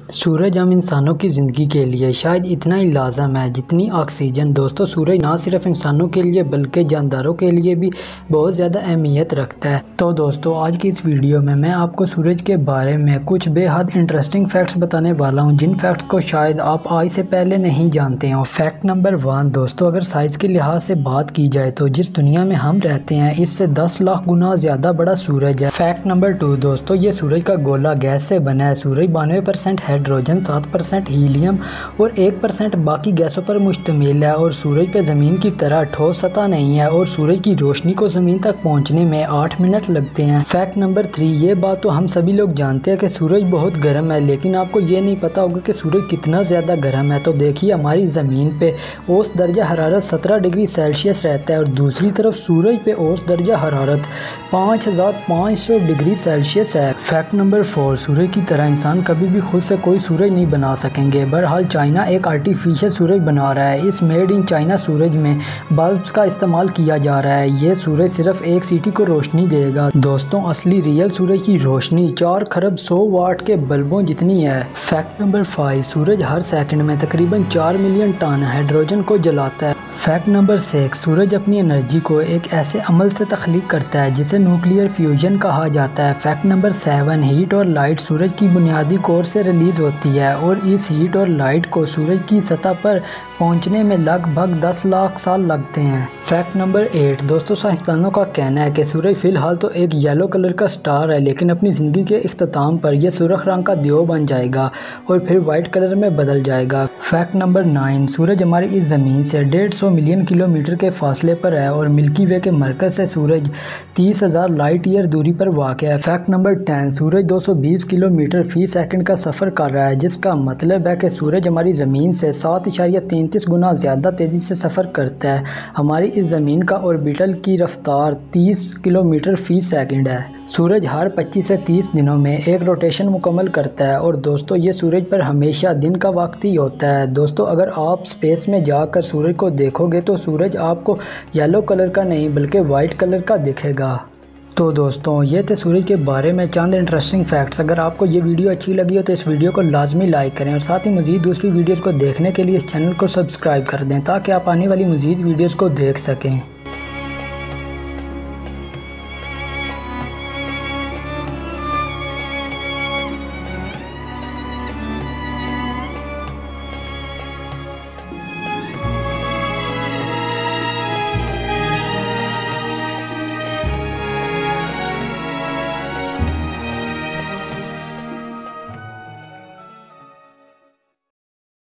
सूरज हम इंसानों की ज़िंदगी के लिए शायद इतना ही लाज़म है जितनी ऑक्सीजन। दोस्तों, सूरज ना सिर्फ इंसानों के लिए बल्कि जानदारों के लिए भी बहुत ज़्यादा अहमियत रखता है। तो दोस्तों, आज की इस वीडियो में मैं आपको सूरज के बारे में कुछ बेहद इंटरेस्टिंग फैक्ट्स बताने वाला हूं, जिन फैक्ट्स को शायद आप आज से पहले नहीं जानते हो। फैक्ट नंबर 1 दोस्तों, अगर साइज़ के लिहाज से बात की जाए तो जिस दुनिया में हम रहते हैं इससे 10 लाख गुना ज़्यादा बड़ा सूरज है। फैक्ट नंबर 2 दोस्तों, ये सूरज का गोला गैस से बना है। सूरज 92% हाइड्रोजन, 7% हीलियम और 1% बाकी गैसों पर मुश्तमिल है और सूरज पे ज़मीन की तरह ठोस सतह नहीं है और सूरज की रोशनी को ज़मीन तक पहुंचने में 8 मिनट लगते हैं। फैक्ट नंबर 3, ये बात तो हम सभी लोग जानते हैं कि सूरज बहुत गर्म है, लेकिन आपको ये नहीं पता होगा कि सूरज कितना ज़्यादा गर्म है। तो देखिए, हमारी ज़मीन पे औसत दर्जा हरारत 17 डिग्री सेल्सियस रहता है और दूसरी तरफ सूरज पे औसत दर्जा हरारत 5500 डिग्री सेल्सियस है। फैक्ट नंबर 4, सूरज की तरह इंसान कभी भी खुद से कोई सूरज नहीं बना सकेंगे। बहरहाल चाइना एक आर्टिफिशियल सूरज बना रहा है। इस मेड इन चाइना सूरज में बल्ब्स का इस्तेमाल किया जा रहा है। ये सूरज सिर्फ एक सिटी को रोशनी देगा। दोस्तों, असली रियल सूरज की रोशनी 4 खरब 100 वाट के बल्बों जितनी है। फैक्ट नंबर 5, सूरज हर सेकंड में तकरीबन 4 मिलियन टन हाइड्रोजन को जलाता है। फैक्ट नंबर 6, सूरज अपनी एनर्जी को एक ऐसे अमल से तख्लीक करता है जिसे न्यूक्लियर फ्यूजन कहा जाता है। फैक्ट नंबर 7, हीट और लाइट सूरज की बुनियादी कोर से रिलीज़ होती है और इस हीट और लाइट को सूरज की सतह पर पहुंचने में लगभग 10 लाख साल लगते हैं। फैक्ट नंबर 8 दोस्तों, साइंसदानों का कहना है कि सूरज फ़िलहाल तो एक येलो कलर का स्टार है, लेकिन अपनी ज़िंदगी के इख्तिताम पर यह सुर्ख रंग का दियो बन जाएगा और फिर वाइट कलर में बदल जाएगा। फैक्ट नंबर 9, सूरज हमारी इस ज़मीन से 150 मिलियन किलोमीटर के फासले पर है और मिल्की वे के मरकज़ से सूरज 30,000 लाइट ईयर दूरी पर वाक़ है। फैक्ट नंबर 10, सूरज 220 किलोमीटर फ़ी सेकंड का सफ़र कर रहा है, जिसका मतलब है कि सूरज हमारी ज़मीन से 7.33 गुना ज़्यादा तेज़ी से सफ़र करता है। हमारी इस ज़मीन का ऑर्बिटल की रफ्तार 30 किलोमीटर फ़ी सेकंड है। सूरज हर 25 से 30 दिनों में एक रोटेशन मुकम्मल करता है और दोस्तों, ये सूरज पर हमेशा दिन का वक्त ही होता है। दोस्तों, अगर आप स्पेस में जाकर सूरज को देखोगे तो सूरज आपको येलो कलर का नहीं बल्कि वाइट कलर का दिखेगा। तो दोस्तों, ये थे सूरज के बारे में चंद इंटरेस्टिंग फैक्ट्स। अगर आपको ये वीडियो अच्छी लगी हो तो इस वीडियो को लाजमी लाइक करें और साथ ही मज़ीद दूसरी वीडियोज़ को देखने के लिए इस चैनल को सब्सक्राइब कर दें ताकि आप आने वाली मज़ीद वीडियोज़ को देख सकें।